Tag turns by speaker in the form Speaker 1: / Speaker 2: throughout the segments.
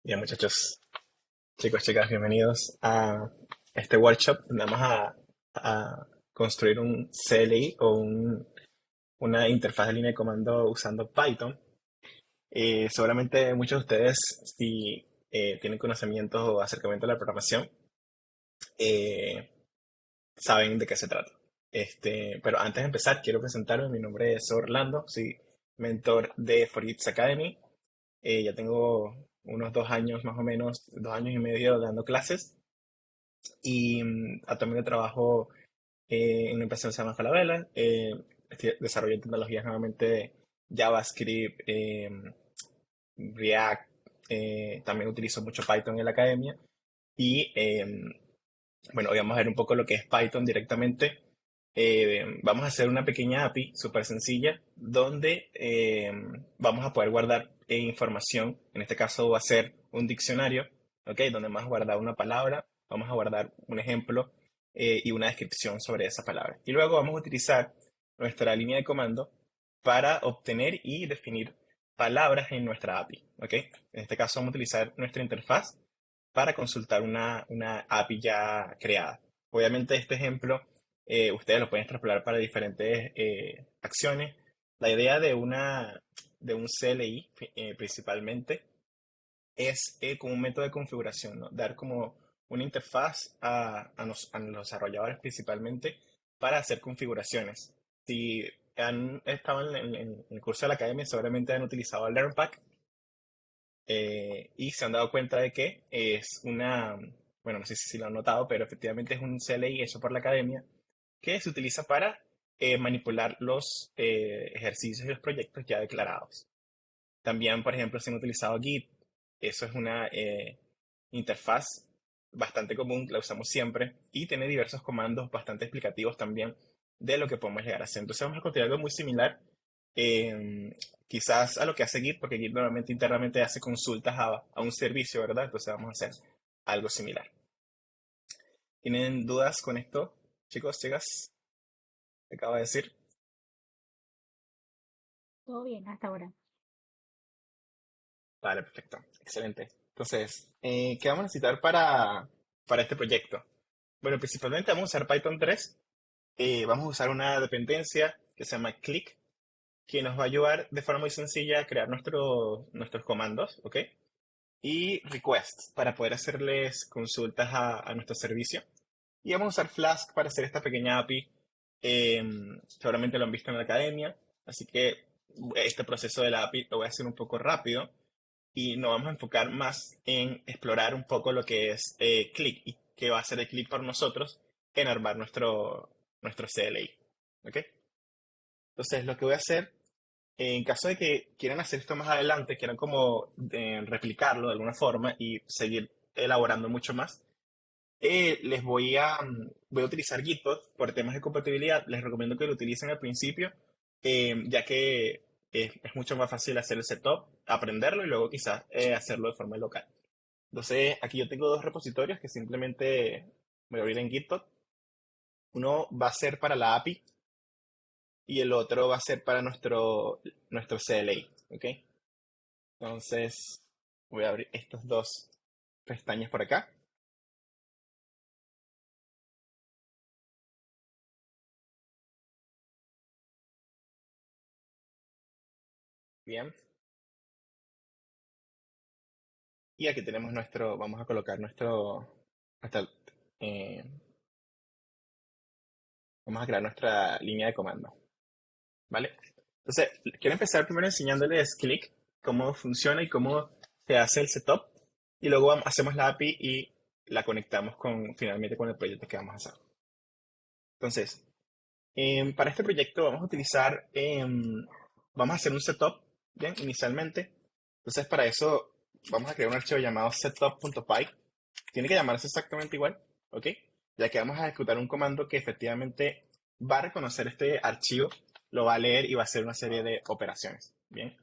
Speaker 1: Bien, muchachos, chicos, chicas, bienvenidos a este workshop donde vamos a construir un CLI o una interfaz de línea de comando usando Python. Seguramente muchos de ustedes, si tienen conocimientos o acercamiento a la programación, eh, saben de qué se trata. Pero antes de empezar, quiero presentarme. Mi nombre es Orlando, soy mentor de Forits Academy. Ya tengo unos 2 años más o menos, 2 años y medio dando clases. Y actualmente trabajo en una empresa que se llama Falabella. Desarrollo tecnologías nuevamente de JavaScript, React. También utilizo mucho Python en la academia. Y bueno, hoy vamos a ver un poco lo que es Python directamente. Vamos a hacer una pequeña API súper sencilla donde vamos a poder guardar información. En este caso va a ser un diccionario, ¿ok? Donde vamos a guardar una palabra, vamos a guardar un ejemplo y una descripción sobre esa palabra. Y luego vamos a utilizar nuestra línea de comando para obtener y definir palabras en nuestra API, ¿ok? En este caso vamos a utilizar nuestra interfaz para consultar una API ya creada. Obviamente este ejemplo ustedes lo pueden extrapolar para diferentes acciones. La idea de un CLI principalmente es como un método de configuración, ¿no? Dar como una interfaz a los desarrolladores principalmente para hacer configuraciones. Si han estado en el curso de la academia, seguramente han utilizado LearnPack y se han dado cuenta de que es bueno, no sé si lo han notado, pero efectivamente es un CLI hecho por la academia que se utiliza para manipular los ejercicios y los proyectos ya declarados. También, por ejemplo, se han utilizado Git. Eso es una interfaz bastante común, la usamos siempre y tiene diversos comandos bastante explicativos también de lo que podemos llegar a hacer. Entonces vamos a construir algo muy similar, quizás a lo que hace Git, porque Git normalmente internamente hace consultas a un servicio, ¿verdad? Entonces vamos a hacer algo similar. ¿Tienen dudas con esto, chicos, chicas? ¿Te acabo de decir?
Speaker 2: Todo bien hasta ahora.
Speaker 1: Vale, perfecto. Excelente. Entonces, ¿qué vamos a necesitar para este proyecto? Bueno, principalmente vamos a usar Python 3. Vamos a usar una dependencia que se llama click, que nos va a ayudar de forma muy sencilla a crear nuestros comandos, ¿ok? Y requests para poder hacerles consultas a nuestro servicio. Y vamos a usar Flask para hacer esta pequeña API. Seguramente lo han visto en la academia, así que este proceso de la API lo voy a hacer un poco rápido y nos vamos a enfocar más en explorar un poco lo que es Click y qué va a hacer el Click por nosotros en armar nuestro CLI. ¿Ok? Entonces, lo que voy a hacer, en caso de que quieran hacer esto más adelante, quieran como replicarlo de alguna forma y seguir elaborando mucho más, les voy a utilizar Gitbot por temas de compatibilidad. Les recomiendo que lo utilicen al principio, ya que es mucho más fácil hacer el setup, aprenderlo y luego quizás hacerlo de forma local. Entonces, aquí yo tengo dos repositorios que simplemente voy a abrir en Gitbot. Uno va a ser para la API y el otro va a ser para nuestro CLI. ¿Ok? Entonces, voy a abrir estos dos pestañas por acá. Bien. Y aquí tenemos vamos a colocar hasta, eh, vamos a crear nuestra línea de comando, ¿vale? Entonces, quiero empezar primero enseñándoles Click, cómo funciona y cómo se hace el setup, y luego hacemos la API y la conectamos finalmente con el proyecto que vamos a hacer. Entonces, para este proyecto vamos a hacer un setup, ¿bien? Inicialmente. Entonces, para eso vamos a crear un archivo llamado setup.py. Tiene que llamarse exactamente igual, ¿ok? Ya que vamos a ejecutar un comando que efectivamente va a reconocer este archivo, lo va a leer y va a hacer una serie de operaciones, ¿bien?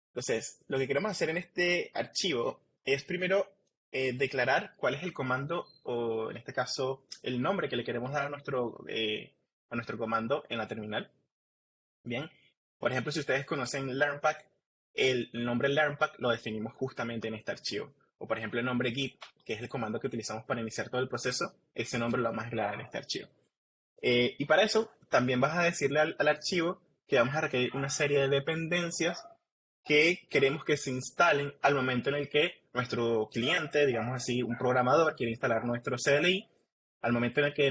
Speaker 1: Entonces, lo que queremos hacer en este archivo es primero declarar cuál es el comando, o en este caso, el nombre que le queremos dar a nuestro comando en la terminal. Bien, por ejemplo, si ustedes conocen LearnPack, el nombre learnpack lo definimos justamente en este archivo. O por ejemplo el nombre git, que es el comando que utilizamos para iniciar todo el proceso, ese nombre lo vamos a declarar en este archivo. Y para eso también vas a decirle al archivo que vamos a requerir una serie de dependencias que queremos que se instalen al momento en el que nuestro cliente, digamos así, un programador quiere instalar nuestro CLI. Al momento en el que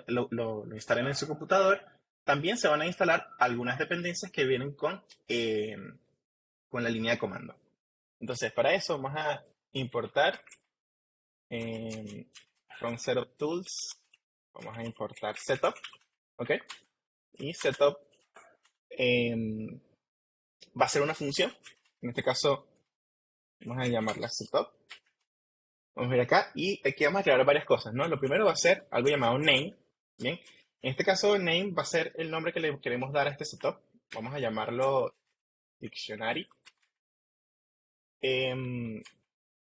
Speaker 1: lo instalen en su computador, también se van a instalar algunas dependencias que vienen con la línea de comando. Entonces, para eso vamos a importar from setup tools, vamos a importar setup, ¿ok? Y setup va a ser una función. En este caso, vamos a llamarla setup. Vamos a ver acá y aquí vamos a crear varias cosas, ¿no? Lo primero va a ser algo llamado name, ¿bien? En este caso, name va a ser el nombre que le queremos dar a este setup. Vamos a llamarlo dictionary.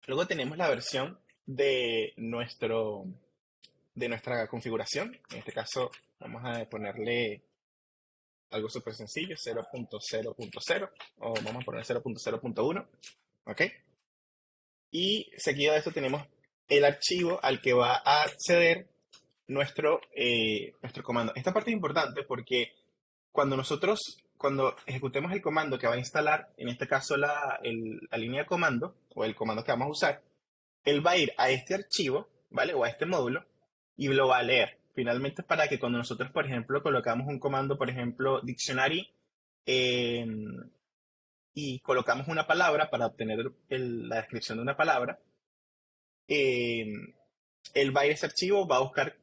Speaker 1: Luego tenemos la versión de nuestra configuración. En este caso, vamos a ponerle algo súper sencillo, 0.0.0, o vamos a poner 0.0.1, ¿ok? Y seguido de esto tenemos el archivo al que va a acceder nuestro comando. Esta parte es importante porque cuando ejecutemos el comando que va a instalar, en este caso la línea de comando, o el comando que vamos a usar, él va a ir a este archivo, ¿vale? O a este módulo, y lo va a leer. Finalmente, para que cuando nosotros, por ejemplo, colocamos un comando, por ejemplo, dictionary, eh, y colocamos una palabra para obtener la descripción de una palabra, eh, él va a ir a ese archivo, va a buscar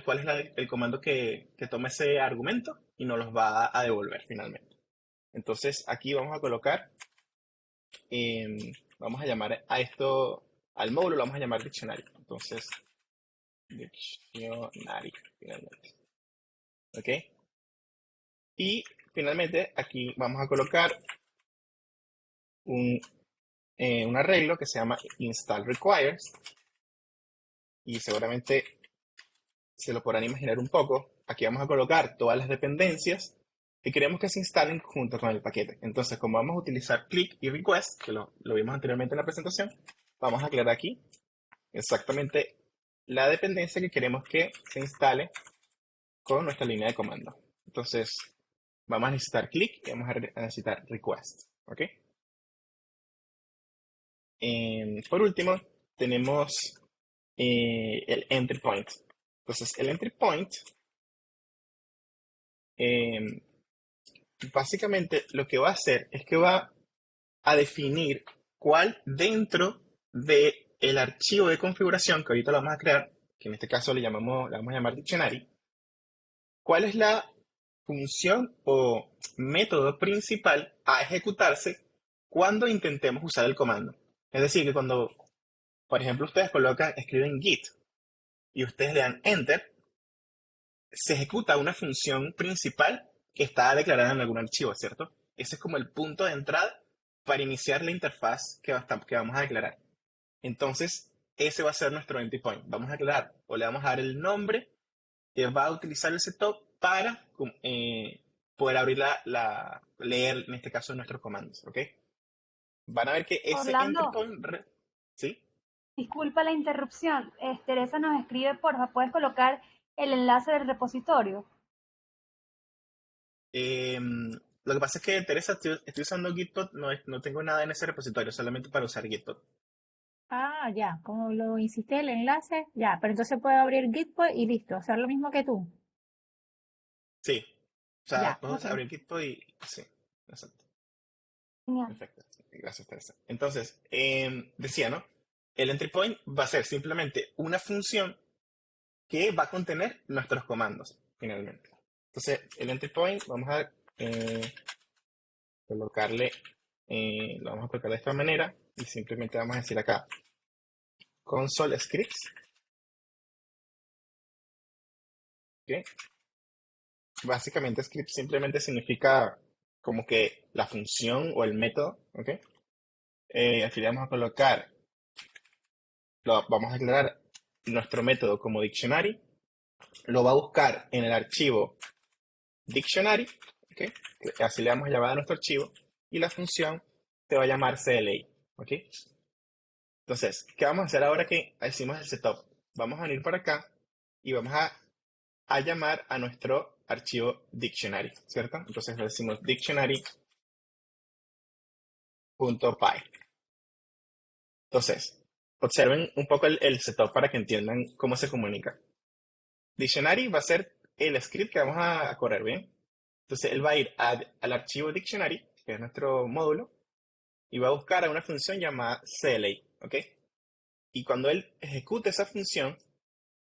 Speaker 1: cuál es el comando que toma ese argumento y nos los va a devolver finalmente. Entonces aquí vamos a colocar, vamos a llamar a esto, al módulo lo vamos a llamar diccionario. Entonces, diccionary, finalmente. ¿Ok? Y finalmente aquí vamos a colocar un arreglo que se llama install requires. Y seguramente se lo podrán imaginar un poco. Aquí vamos a colocar todas las dependencias que queremos que se instalen junto con el paquete. Entonces, como vamos a utilizar click y request, que lo vimos anteriormente en la presentación, vamos a aclarar aquí exactamente la dependencia que queremos que se instale con nuestra línea de comando. Entonces, vamos a necesitar click y vamos a necesitar request. ¿Ok? Por último, tenemos el entry point. Entonces, el entry point básicamente lo que va a hacer es que va a definir cuál dentro del archivo de configuración que ahorita lo vamos a crear, que en este caso le vamos a llamar dictionary, cuál es la función o método principal a ejecutarse cuando intentemos usar el comando. Es decir, que cuando, por ejemplo, ustedes escriben git y ustedes le dan enter, se ejecuta una función principal que está declarada en algún archivo, ¿cierto? Ese es como el punto de entrada para iniciar la interfaz que vamos a declarar. Entonces, ese va a ser nuestro entry point. Vamos a declarar o le vamos a dar el nombre que va a utilizar el setup para poder abrir leer, en este caso, nuestros comandos, ¿ok? Van a ver que ese entry
Speaker 2: Orlando,
Speaker 1: point, ¿sí?
Speaker 2: disculpa la interrupción. Teresa nos escribe, porfa, ¿puedes colocar el enlace del repositorio?
Speaker 1: Lo que pasa es que, Teresa, estoy usando Gitpod, no tengo nada en ese repositorio, solamente para usar Gitpod.
Speaker 3: Ah, ya, como lo hiciste el enlace, ya, pero entonces puedo abrir Gitpod y listo, hacer lo mismo que tú.
Speaker 1: Sí, o sea,
Speaker 3: Ya,
Speaker 1: puedo
Speaker 3: ok.
Speaker 1: abrir Gitpod y sí, exacto.
Speaker 2: Genial.
Speaker 1: Perfecto. Gracias, Teresa. Entonces, decía, ¿no? El entry point va a ser simplemente una función que va a contener nuestros comandos, finalmente. Entonces, el entry point, vamos a colocarle, lo vamos a colocar de esta manera y simplemente vamos a decir acá, console scripts, ¿ok? Básicamente, script simplemente significa como que la función o el método, ¿ok? Aquí le vamos a colocar, vamos a declarar nuestro método como dictionary, lo va a buscar en el archivo dictionary, ¿ok? Así le vamos a llamar a nuestro archivo, y la función se va a llamar CLI, ¿ok? Entonces, ¿qué vamos a hacer ahora que hicimos el setup? Vamos a venir para acá y vamos a llamar a nuestro archivo dictionary, ¿cierto? Entonces le decimos dictionary.py. Entonces, observen un poco el setup para que entiendan cómo se comunica. Dictionary va a ser el script que vamos a correr, ¿bien? Entonces, él va a ir al archivo dictionary, que es nuestro módulo, y va a buscar a una función llamada CLI, ¿ok? Y cuando él ejecute esa función,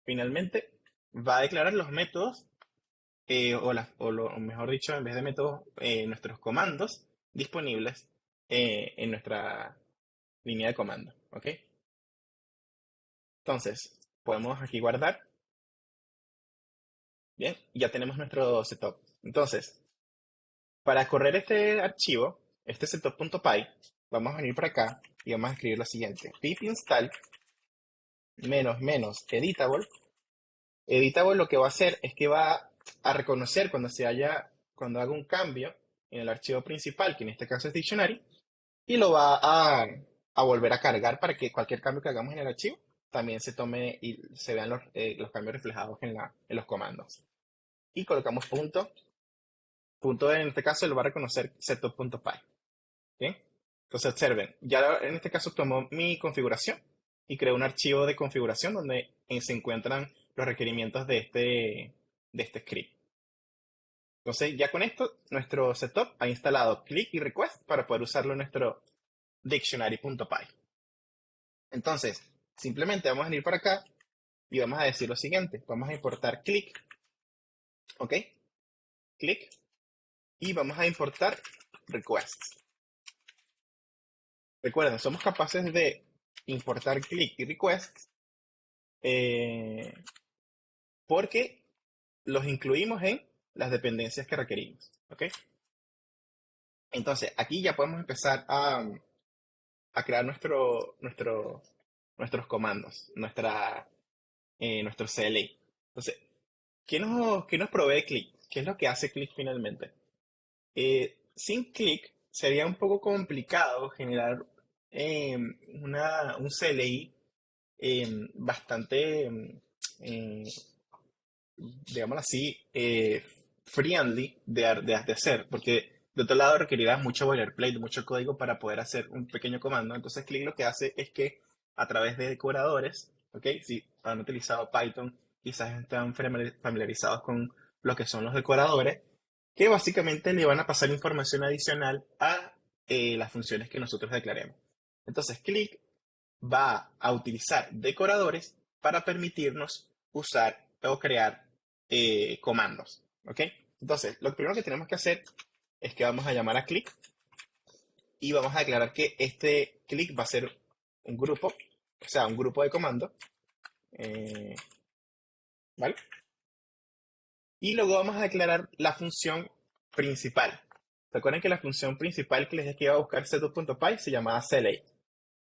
Speaker 1: finalmente va a declarar los métodos, o mejor dicho, en vez de métodos, nuestros comandos disponibles en nuestra línea de comando, ¿ok? Entonces, podemos aquí guardar. Bien, ya tenemos nuestro setup. Entonces, para correr este archivo, este setup.py, vamos a venir para acá y vamos a escribir lo siguiente: pip install -editable. Editable lo que va a hacer es que va a reconocer cuando haga un cambio en el archivo principal, que en este caso es dictionary, y lo va a volver a cargar para que cualquier cambio que hagamos en el archivo también se tome y se vean los cambios reflejados en los comandos. Y colocamos punto. Punto en este caso lo va a reconocer setup.py. ¿Bien? Entonces observen, ya en este caso tomó mi configuración y creó un archivo de configuración donde se encuentran los requerimientos de este script. Entonces ya con esto, nuestro setup ha instalado click y request para poder usarlo en nuestro dictionary.py. Entonces, simplemente vamos a venir para acá y vamos a decir lo siguiente. Vamos a importar click, ¿ok? Click, y vamos a importar request. Recuerden, somos capaces de importar click y request porque los incluimos en las dependencias que requerimos, ¿ok? Entonces, aquí ya podemos empezar a crear nuestros comandos, nuestro CLI. Entonces, ¿qué nos provee click? ¿Qué es lo que hace click finalmente? Sin click sería un poco complicado generar un CLI bastante, digámoslo así, friendly de hacer, porque de otro lado requerirá mucho boilerplate, mucho código para poder hacer un pequeño comando. Entonces, Click lo que hace es que a través de decoradores, ¿ok? Si han utilizado Python, quizás están familiarizados con lo que son los decoradores, que básicamente le van a pasar información adicional a las funciones que nosotros declaremos. Entonces, Click va a utilizar decoradores para permitirnos usar o crear comandos, ¿ok? Entonces, lo primero que tenemos que hacer es que vamos a llamar a click y vamos a declarar que este click va a ser un grupo, o sea, un grupo de comandos, ¿vale? Y luego vamos a declarar la función principal. Recuerden que la función principal que les dije que iba a buscar setup.py se llamaba CLI.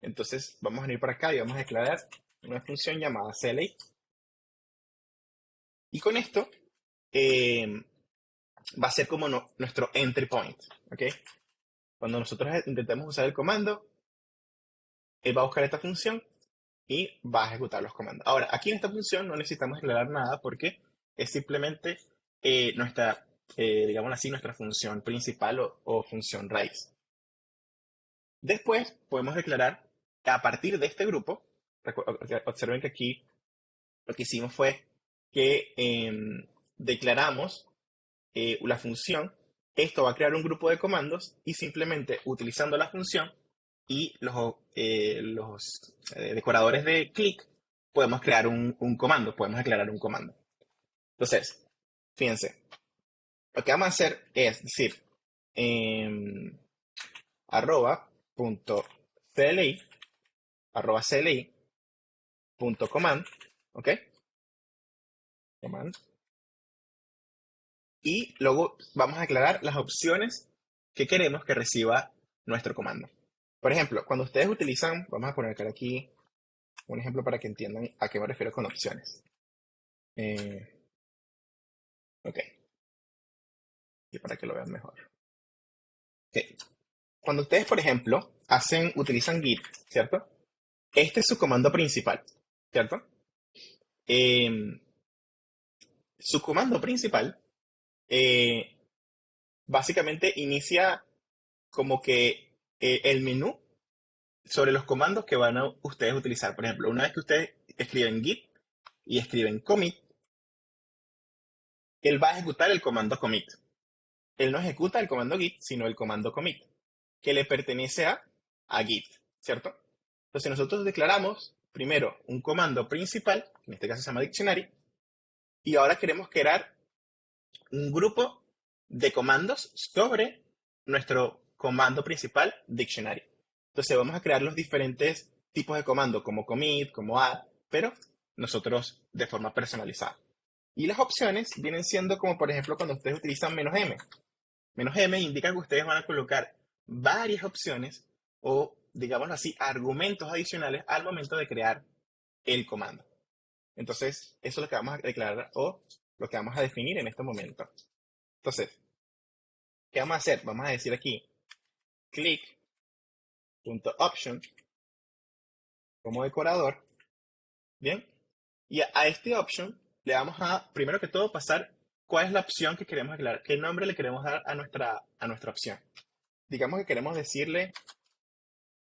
Speaker 1: Entonces, vamos a venir para acá y vamos a declarar una función llamada CLI. Y con esto va a ser como nuestro entry point, ¿ok? Cuando nosotros intentemos usar el comando, él va a buscar esta función y va a ejecutar los comandos. Ahora, aquí en esta función no necesitamos declarar nada porque es simplemente digamos así, nuestra función principal o función raíz. Después podemos declarar que a partir de este grupo, observen que aquí lo que hicimos fue que declaramos la función. Esto va a crear un grupo de comandos y simplemente utilizando la función y los decoradores de click podemos crear un comando, podemos declarar un comando. Entonces, fíjense, lo que vamos a hacer es decir arroba.cli .command, ¿ok? Command. Y luego vamos a declarar las opciones que queremos que reciba nuestro comando. Por ejemplo, cuando ustedes utilizan, vamos a poner aquí un ejemplo para que entiendan a qué me refiero con opciones. Ok. Y para que lo vean mejor. Ok. cuando ustedes, por ejemplo, utilizan Git, ¿cierto? Este es su comando principal, ¿cierto? Em, Su comando principal eh, básicamente inicia como que el menú sobre los comandos que van a ustedes utilizar. Por ejemplo, una vez que ustedes escriben git y escriben commit, él va a ejecutar el comando commit. Él no ejecuta el comando git, sino el comando commit, que le pertenece a git, ¿cierto? Entonces nosotros declaramos primero un comando principal, que en este caso se llama dictionary, y ahora queremos crear un grupo de comandos sobre nuestro comando principal, dictionary. Entonces vamos a crear los diferentes tipos de comandos, como commit, como add, pero nosotros de forma personalizada. Y las opciones vienen siendo como, por ejemplo, cuando ustedes utilizan "-m". "-m" indica que ustedes van a colocar varias opciones o, digámoslo así, argumentos adicionales al momento de crear el comando. Entonces, eso es lo que vamos a declarar o lo que vamos a definir en este momento. Entonces, ¿qué vamos a hacer? Vamos a decir aquí click.option como decorador, ¿bien? Y a este option le vamos a, primero que todo, pasar cuál es la opción que queremos declarar, qué nombre le queremos dar a nuestra opción. Digamos que queremos decirle,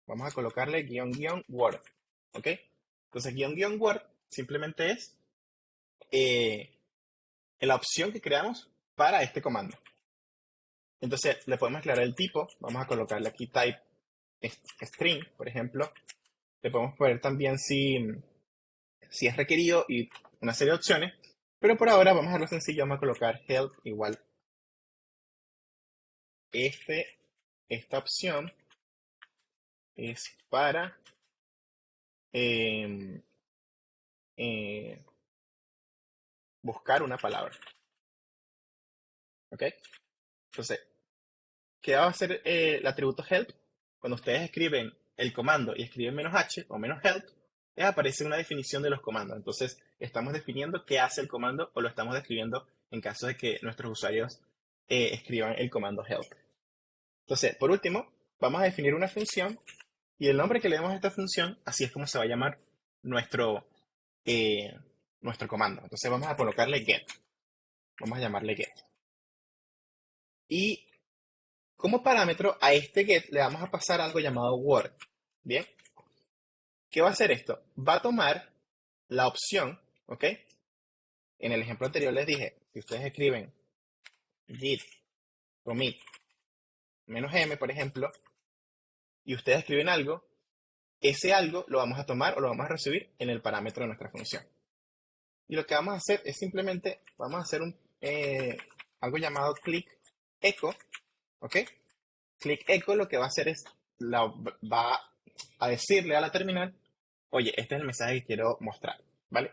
Speaker 1: vamos a colocarle --word, ¿ok? Entonces, --word simplemente es la opción que creamos para este comando. Entonces, le podemos aclarar el tipo, vamos a colocarle aquí type string, por ejemplo. Le podemos poner también si es requerido y una serie de opciones, pero por ahora vamos a lo sencillo, vamos a colocar help igual esta opción es para eh, eh, buscar una palabra, ¿ok? Entonces, ¿qué va a hacer el atributo help? Cuando ustedes escriben el comando y escriben "-h" o "-help", aparece una definición de los comandos. Entonces, estamos definiendo qué hace el comando o lo estamos describiendo en caso de que nuestros usuarios escriban el comando help. Entonces, por último, vamos a definir una función y el nombre que le demos a esta función, así es como se va a llamar nuestro, eh, nuestro comando. Entonces, vamos a colocarle get. Vamos a llamarle get. Y como parámetro a este get le vamos a pasar algo llamado word. ¿Bien? ¿Qué va a hacer esto? Va a tomar la opción, ¿ok? En el ejemplo anterior les dije, si ustedes escriben git commit -m, por ejemplo, y ustedes escriben algo, ese algo lo vamos a tomar o lo vamos a recibir en el parámetro de nuestra función. Y lo que vamos a hacer es simplemente, vamos a hacer algo llamado click echo, ¿ok? Click echo lo que va a hacer es, va a decirle a la terminal, oye, este es el mensaje que quiero mostrar, ¿vale?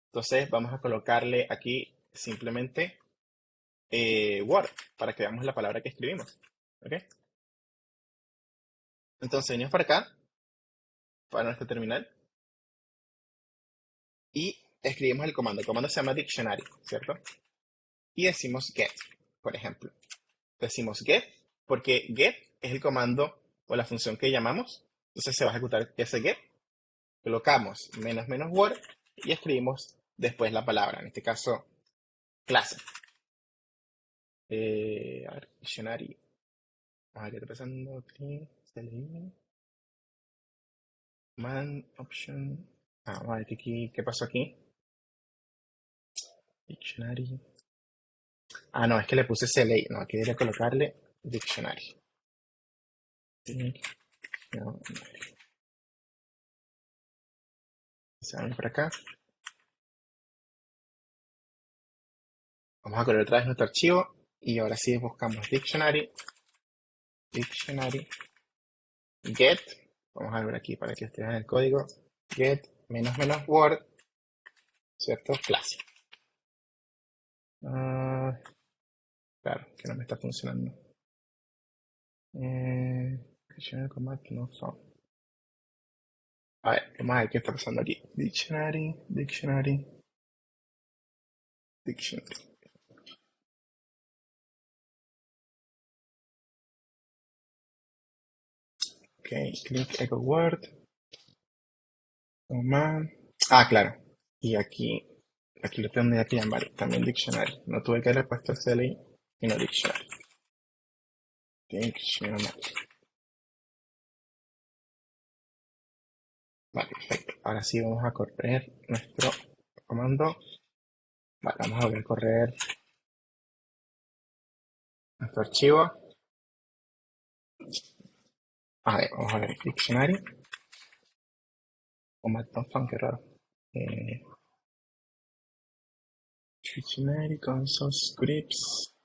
Speaker 1: Entonces vamos a colocarle aquí simplemente Word para que veamos la palabra que escribimos, ¿ok? Entonces venimos para acá, para nuestra terminal, y escribimos el comando. El comando se llama dictionary, ¿cierto? Y decimos get, por ejemplo. Decimos get porque get es el comando o la función que llamamos. Entonces se va a ejecutar ese get. Colocamos --word y escribimos después la palabra, en este caso clase. A ver, dictionary. A ver, ¿qué está pasando aquí? Man option. Vamos a ver aquí, ¿qué pasó aquí? Dictionary. No, es que le puse CLI. No, aquí debería colocarle dictionary. No, se van por acá. Vamos a correr otra vez nuestro archivo y ahora sí buscamos dictionary, get. Vamos a ver aquí para que ustedes vean el código. Get --word, ¿cierto? Clase. Claro, que no me está funcionando. Dictionary command no found. A ver, vamos a ver qué está pasando aquí. Dictionary. Ok, click echo word, command. Ah, claro. Y aquí lo tendría que llamar también dictionary. No tuve que haber puesto CLI, sino dictionary. Dictionary. Vale, perfecto. Ahora sí vamos a correr nuestro comando. Vale, vamos a volver a correr nuestro archivo. A ver, vamos a ver dictionary. Command qué raro. Dictionary, console scripts.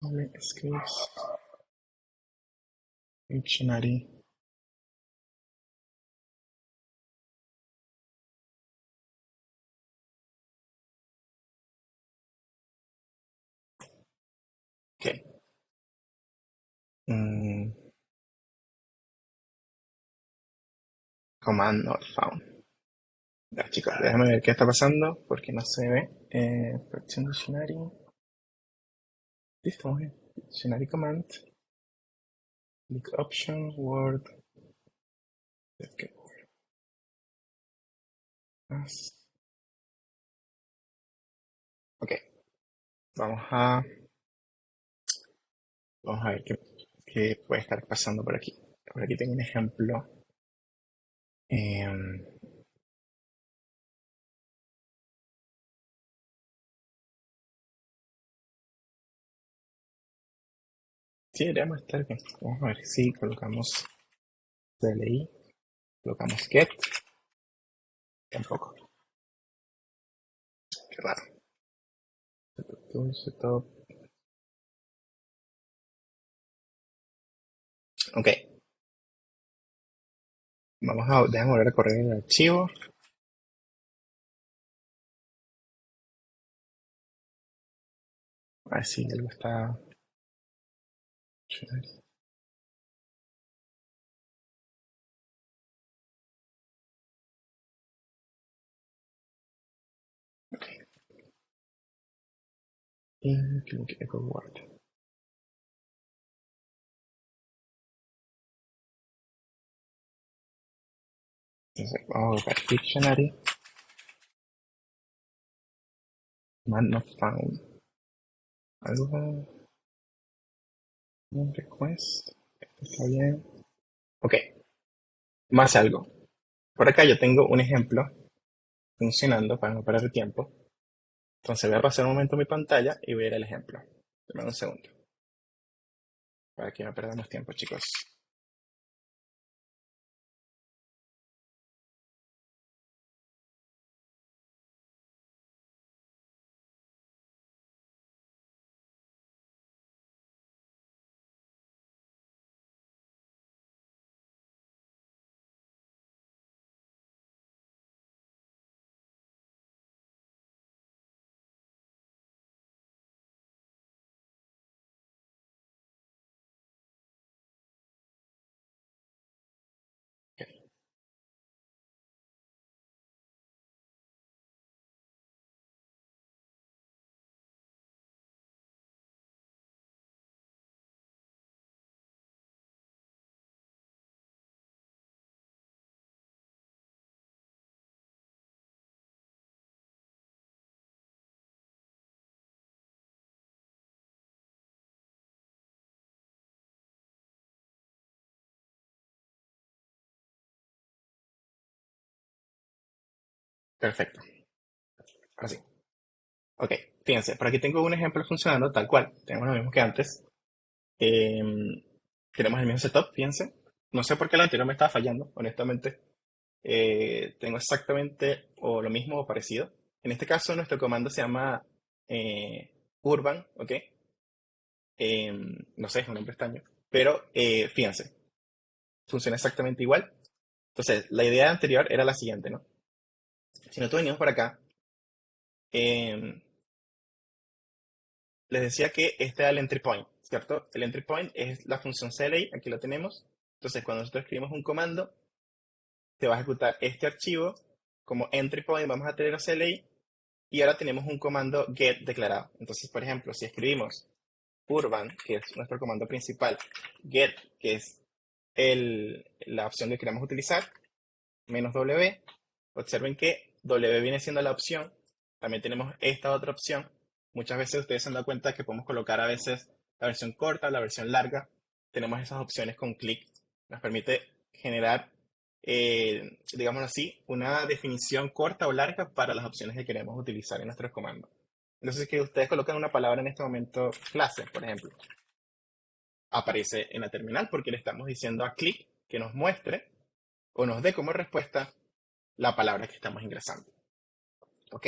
Speaker 1: Vale, scripts. Dictionary. Ok. Command not found. Ya, chicos, déjame ver qué está pasando porque no se ve. Fracción dictionary. Listo, muy bien. Dictionary command. Click option, word. Okay. Ok, vamos a ver qué puede estar pasando por aquí. Por aquí tengo un ejemplo. Em, sí, deberíamos estar bien. Vamos a ver si colocamos CLI, colocamos get. Tampoco. Qué raro. Setup. Ok, déjame volver a correr el archivo. A ver si algo está. Ok. Y click echo word. Entonces, vamos a buscar dictionary. Man not found. Algo. Un request. Esto está bien. Ok, más algo. Por acá yo tengo un ejemplo funcionando para no perder tiempo. Entonces voy a pasar un momento mi pantalla y voy a ir al ejemplo. Dame un segundo. Para que no perdamos tiempo, chicos. Perfecto. Ahora sí. Ok, fíjense, por aquí tengo un ejemplo funcionando tal cual. Tenemos lo mismo que antes. Tenemos el mismo setup, fíjense. No sé por qué el anterior me estaba fallando, honestamente. Tengo exactamente o lo mismo o parecido. En este caso, nuestro comando se llama urban, ¿ok? No sé, es un nombre extraño. Pero fíjense, funciona exactamente igual. Entonces, la idea anterior era la siguiente, ¿no? Si nosotros venimos por acá, eh, les decía que este era el entry point, ¿cierto? El entry point es la función CLI, aquí lo tenemos. Entonces, cuando nosotros escribimos un comando, se va a ejecutar este archivo como entry point, vamos a tener a CLI, y ahora tenemos un comando get declarado. Entonces, por ejemplo, si escribimos urban, que es nuestro comando principal, get, que es la opción que queremos utilizar, menos W. Observen que W viene siendo la opción. También tenemos esta otra opción. Muchas veces ustedes se han dado cuenta que podemos colocar a veces la versión corta, la versión larga. Tenemos esas opciones con clic. Nos permite generar, digámoslo así, una definición corta o larga para las opciones que queremos utilizar en nuestros comandos. Entonces, que ustedes colocan una palabra en este momento, clase, por ejemplo, aparece en la terminal porque le estamos diciendo a clic que nos muestre o nos dé como respuesta la palabra que estamos ingresando. ¿Ok?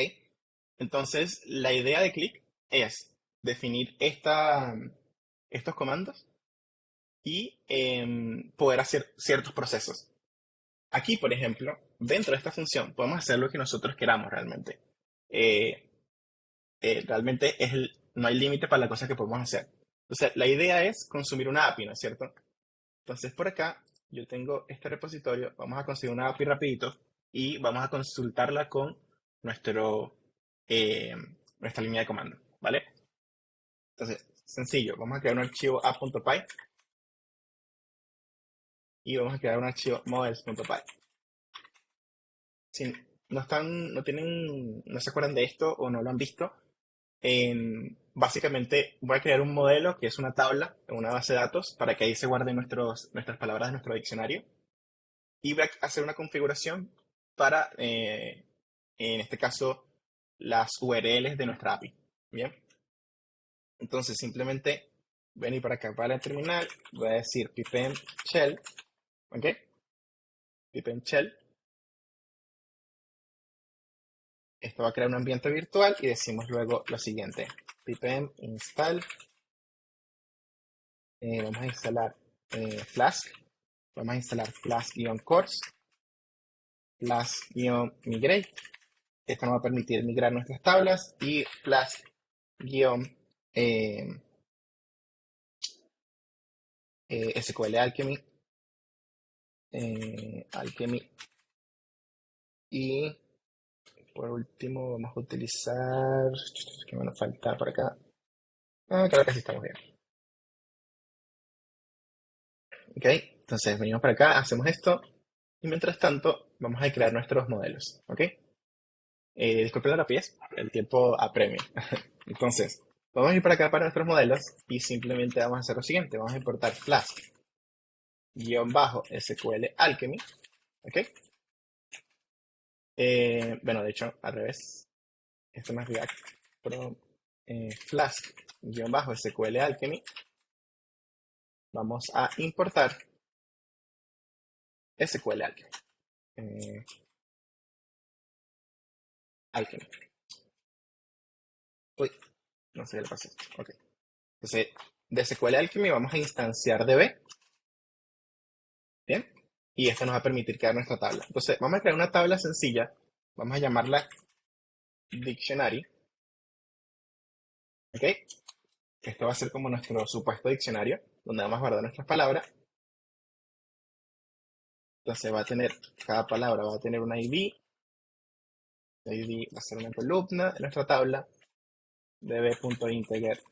Speaker 1: Entonces, la idea de clic es definir estos comandos y poder hacer ciertos procesos. Aquí, por ejemplo, dentro de esta función, podemos hacer lo que nosotros queramos realmente. Realmente no hay límite para la cosa que podemos hacer. Entonces, la idea es consumir una API, ¿no es cierto? Entonces, por acá, yo tengo este repositorio. Vamos a conseguir una API rapidito y vamos a consultarla con nuestro, eh, nuestra línea de comando, ¿vale? Entonces, sencillo. Vamos a crear un archivo app.py y vamos a crear un archivo models.py. Si no se acuerdan de esto o no lo han visto, básicamente voy a crear un modelo que es una tabla en una base de datos para que ahí se guarden nuestras palabras de nuestro diccionario. Y voy a hacer una configuración para, en este caso, las URLs de nuestra API. Bien. Entonces, simplemente voy a venir para acá, para el terminal, voy a decir pipenshell, shell, ¿ok? Pipenshell. Shell. Esto va a crear un ambiente virtual y decimos luego lo siguiente: pipenv install. Vamos a instalar Flask. Vamos a instalar Flask-course, Flask-migrate. Esto nos va a permitir migrar nuestras tablas y Flask-SQL Alchemy. Alchemy. Y por último vamos a utilizar, ¿qué me nos falta por acá? Creo que sí estamos bien. Ok, entonces venimos para acá, hacemos esto y mientras tanto vamos a crear nuestros modelos. Ok, disculpen la rapidez, el tiempo apremia. Entonces, vamos a ir para acá para nuestros modelos y simplemente vamos a hacer lo siguiente: vamos a importar Flask-SQL Alchemy. Ok, bueno, de hecho, al revés, esto no es React, pero Flask-SQL Alchemy. Vamos a importar SQL Alchemy. Alchemy. Uy, no sé qué le pasó. Ok. Entonces, de SQL Alchemy vamos a instanciar DB. Bien. Y esto nos va a permitir crear nuestra tabla. Entonces, vamos a crear una tabla sencilla. Vamos a llamarla Dictionary. Ok. Esto va a ser como nuestro supuesto diccionario, donde vamos a guardar nuestras palabras. Entonces va a tener, cada palabra va a tener un ID. El ID va a ser una columna en nuestra tabla. db.integer.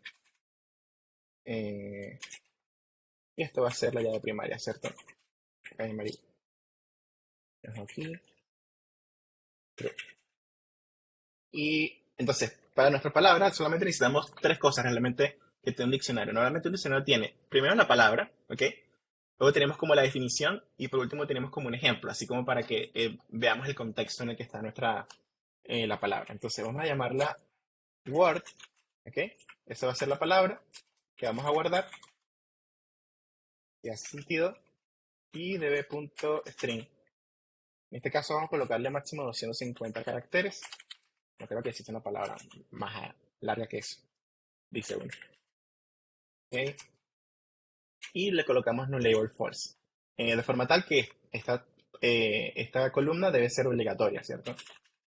Speaker 1: Y esto va a ser la llave primaria, ¿cierto? Primary. Aquí. Y entonces, para nuestra palabra solamente necesitamos tres cosas realmente que tiene un diccionario. Normalmente un diccionario tiene primero la palabra, ¿ok? Luego tenemos como la definición y por último tenemos como un ejemplo, así como para que veamos el contexto en el que está la palabra. Entonces vamos a llamarla Word, ¿ok? Esa va a ser la palabra que vamos a guardar. Y hace sentido. Y db.string. En este caso vamos a colocarle máximo 250 caracteres. No creo que exista una palabra más larga que eso. Dice uno. ¿Ok? Y le colocamos no label false. De forma tal que esta columna debe ser obligatoria, ¿cierto?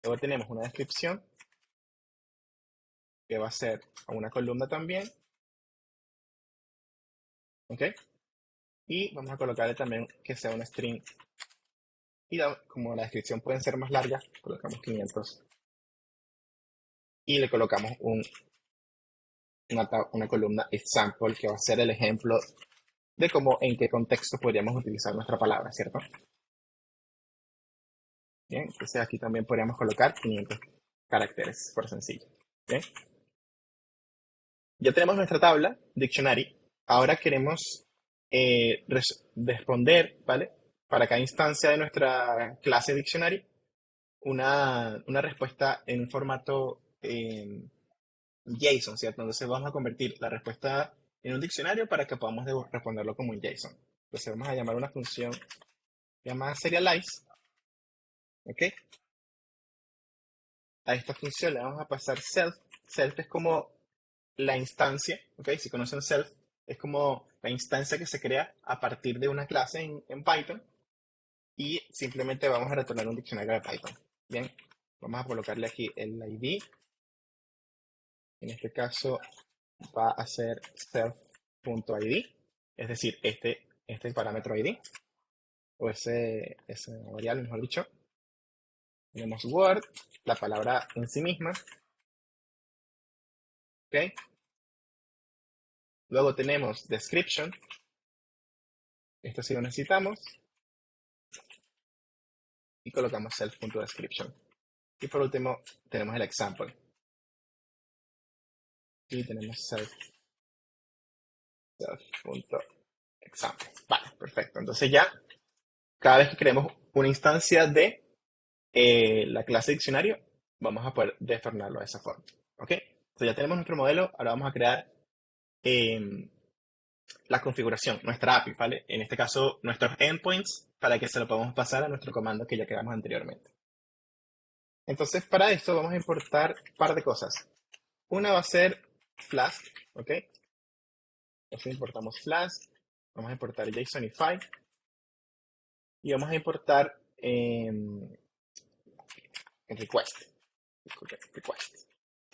Speaker 1: Luego tenemos una descripción que va a ser una columna también. ¿Ok? Y vamos a colocarle también que sea una string. Y como la descripción puede ser más larga, colocamos 500. Y le colocamos un una columna example que va a ser el ejemplo de cómo, en qué contexto podríamos utilizar nuestra palabra, ¿cierto? Bien, entonces aquí también podríamos colocar 500 caracteres por sencillo. Bien. Ya tenemos nuestra tabla, dictionary. Ahora queremos responder, ¿vale? Para cada instancia de nuestra clase dictionary, una respuesta en un formato JSON, ¿cierto? Entonces vamos a convertir la respuesta en un diccionario para que podamos responderlo como un JSON. Entonces vamos a llamar una función llamada serialize, ¿ok? A esta función le vamos a pasar self. Self es como la instancia, ¿ok? Si conocen self, es como la instancia que se crea a partir de una clase en Python y simplemente vamos a retornar un diccionario de Python. Bien, vamos a colocarle aquí el ID. En este caso va a ser self.id, es decir, este parámetro ID, o ese variable, mejor dicho. Tenemos word, la palabra en sí misma, ¿ok? Luego tenemos description, esto sí lo necesitamos, y colocamos self.description. Y por último tenemos el example, y tenemos self.example. Vale, perfecto. Entonces ya, cada vez que creemos una instancia de la clase diccionario, vamos a poder deformarlo de esa forma. ¿Ok? Entonces ya tenemos nuestro modelo, ahora vamos a crear la configuración, nuestra API, ¿vale? En este caso, nuestros endpoints, para que se lo podamos pasar a nuestro comando que ya creamos anteriormente. Entonces, para esto vamos a importar un par de cosas. Una va a ser Flask, ¿ok? Entonces importamos Flask, vamos a importar JSONify, y vamos a importar request,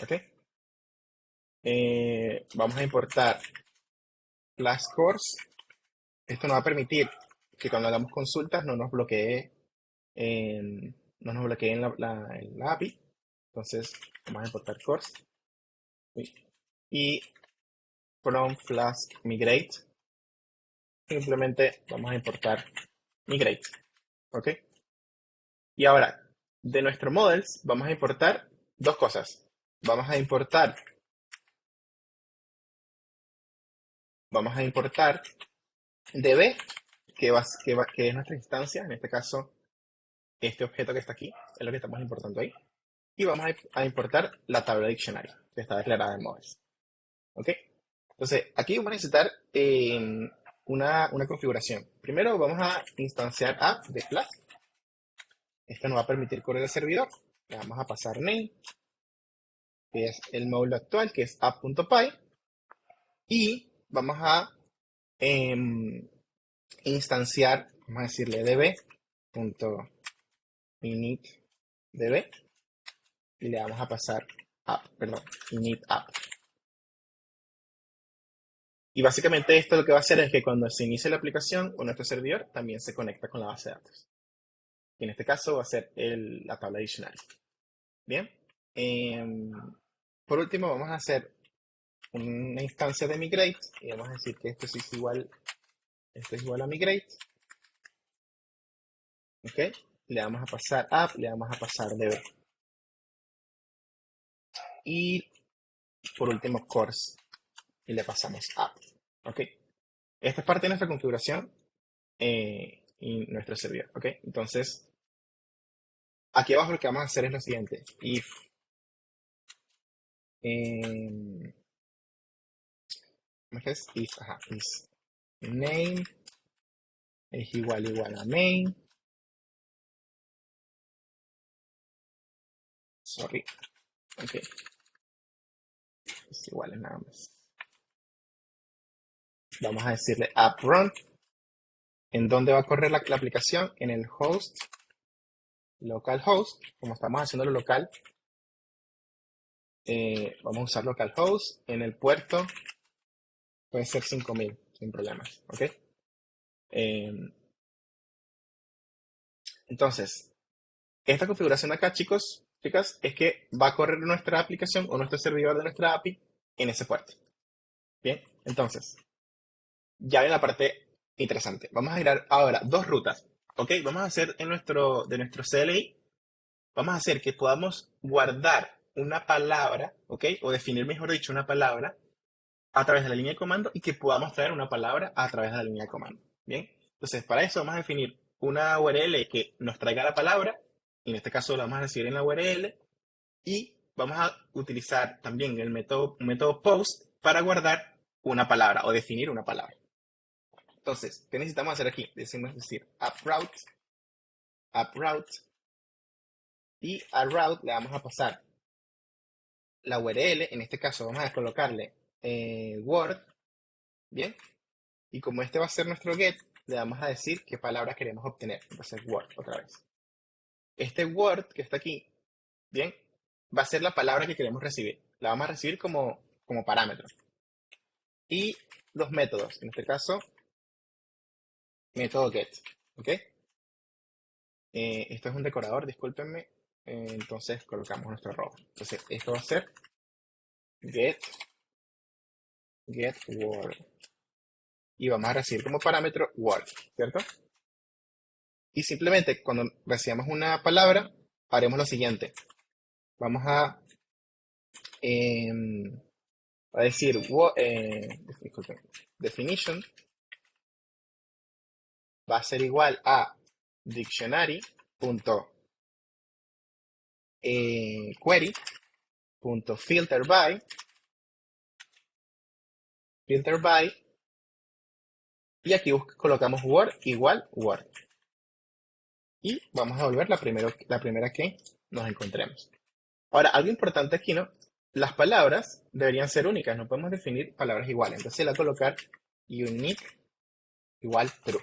Speaker 1: ¿ok? Vamos a importar Flask Course. Esto nos va a permitir que cuando hagamos consultas no nos bloquee en la API. Entonces vamos a importar course y from Flask migrate simplemente vamos a importar migrate, ¿ok? Y ahora de nuestro models vamos a importar dos cosas. Vamos a importar db, que es nuestra instancia, en este caso este objeto que está aquí es lo que estamos importando ahí. Y vamos a importar la tabla diccionario que está declarada en models. ¿Ok? Entonces, aquí vamos a necesitar una configuración. Primero vamos a instanciar app de Flask. Esto nos va a permitir correr el servidor. Le vamos a pasar name, que es el módulo actual, que es app.py. Y vamos a instanciar, vamos a decirle db.initdb y le vamos a pasar init app. Y básicamente esto lo que va a hacer es que cuando se inicie la aplicación o nuestro servidor también se conecta con la base de datos. Y en este caso va a ser la tabla diccionario. Bien. Por último vamos a hacer una instancia de migrate y vamos a decir que esto es igual a migrate. ¿Ok? Le vamos a pasar app, le vamos a pasar db. Y por último course y le pasamos app. ¿Ok? Esta es parte de nuestra configuración y nuestro servidor. ¿Ok? Entonces, aquí abajo lo que vamos a hacer es lo siguiente. If is name es igual a main. Sorry. Ok. Es igual a nada más. Vamos a decirle app run. ¿En dónde va a correr la aplicación? En el host, localhost. Como estamos haciendo lo local, vamos a usar localhost. En el puerto puede ser 5000 sin problemas. ¿Ok? Entonces, esta configuración acá, chicas, es que va a correr nuestra aplicación o nuestro servidor de nuestra API en ese puerto. Bien, entonces, ya viene la parte interesante. Vamos a crear ahora dos rutas, ¿ok? Vamos a hacer de nuestro CLI, vamos a hacer que podamos guardar una palabra, ¿ok? O definir, mejor dicho, una palabra a través de la línea de comando y que podamos traer una palabra a través de la línea de comando. Bien, entonces para eso vamos a definir una URL que nos traiga la palabra, y en este caso la vamos a recibir en la URL, y vamos a utilizar también un método post para guardar una palabra o definir una palabra. Entonces, ¿qué necesitamos hacer aquí? Decimos decir app_route, y a route le vamos a pasar la URL, en este caso vamos a colocarle Word, bien, y como este va a ser nuestro get, le vamos a decir qué palabra queremos obtener. Entonces Word otra vez. Este Word que está aquí, bien, va a ser la palabra que queremos recibir. La vamos a recibir como parámetro. Y los métodos, en este caso, método get, ¿ok? Esto es un decorador, discúlpenme. Entonces colocamos nuestro arroba. Entonces esto va a ser get word. Y vamos a recibir como parámetro word, ¿cierto? Y simplemente cuando recibamos una palabra, haremos lo siguiente. Vamos a decir disculpen, definition va a ser igual a dictionary.query.filter by, y aquí colocamos word igual word. Y vamos a devolver la primera que nos encontremos. Ahora, algo importante aquí, ¿no? Las palabras deberían ser únicas, no podemos definir palabras iguales. Entonces le voy a colocar unique igual true.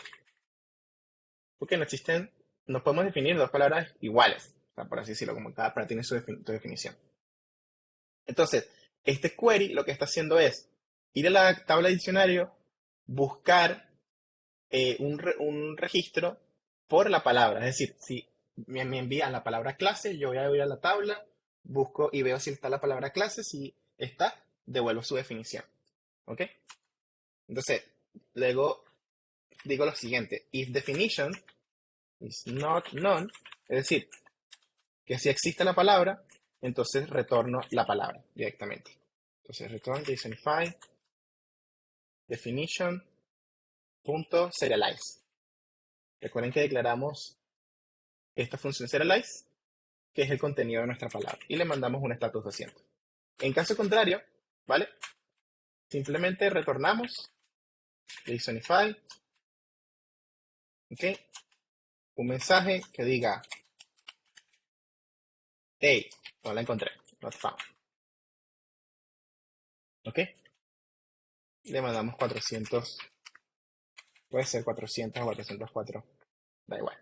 Speaker 1: Porque no podemos definir dos palabras iguales. O sea, por así decirlo, como cada palabra tiene su definición. Entonces, este query lo que está haciendo es ir a la tabla de diccionario, buscar un registro por la palabra. Es decir, si me envían la palabra clase, yo voy a ir a la tabla, busco y veo si está la palabra clase. Si está, devuelvo su definición. ¿Ok? Entonces, luego digo lo siguiente. If definition is not none, es decir, que si existe la palabra, entonces retorno la palabra directamente. Entonces, return JSONify definition.serialize. Recuerden que declaramos esta función serialize, que es el contenido de nuestra palabra, y le mandamos un status 200. En caso contrario, ¿vale? Simplemente retornamos JSONify, ¿ok? Un mensaje que diga, hey, no la encontré, not found. ¿Ok? Le mandamos 400, puede ser 400 o 404, da igual.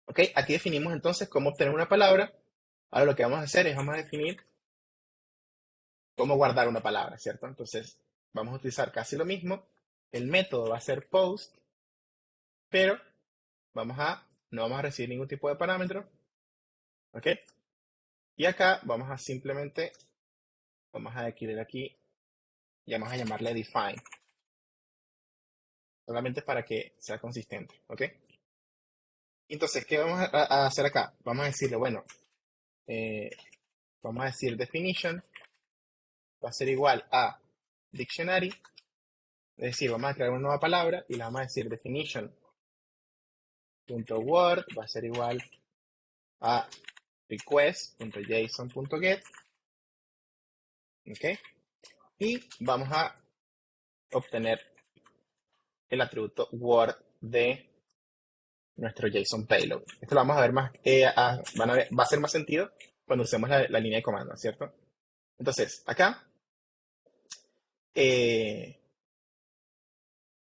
Speaker 1: ¿Ok? Aquí definimos entonces cómo obtener una palabra. Ahora lo que vamos a hacer es vamos a definir cómo guardar una palabra, ¿cierto? Entonces vamos a utilizar casi lo mismo. El método va a ser post, pero no vamos a recibir ningún tipo de parámetro. ¿Ok? Y acá vamos a adquirir aquí, y vamos a llamarle define. Solamente para que sea consistente. ¿Ok? Entonces, ¿qué vamos a hacer acá? Vamos a decirle, bueno, vamos a decir definition va a ser igual a dictionary, es decir, vamos a crear una nueva palabra y la vamos a decir definition.word va a ser igual a request.json.get, ¿ok? Y vamos a obtener el atributo word de nuestro JSON payload. Esto lo vamos a ver más, va a ser más sentido cuando usemos la línea de comando, ¿cierto? Entonces, acá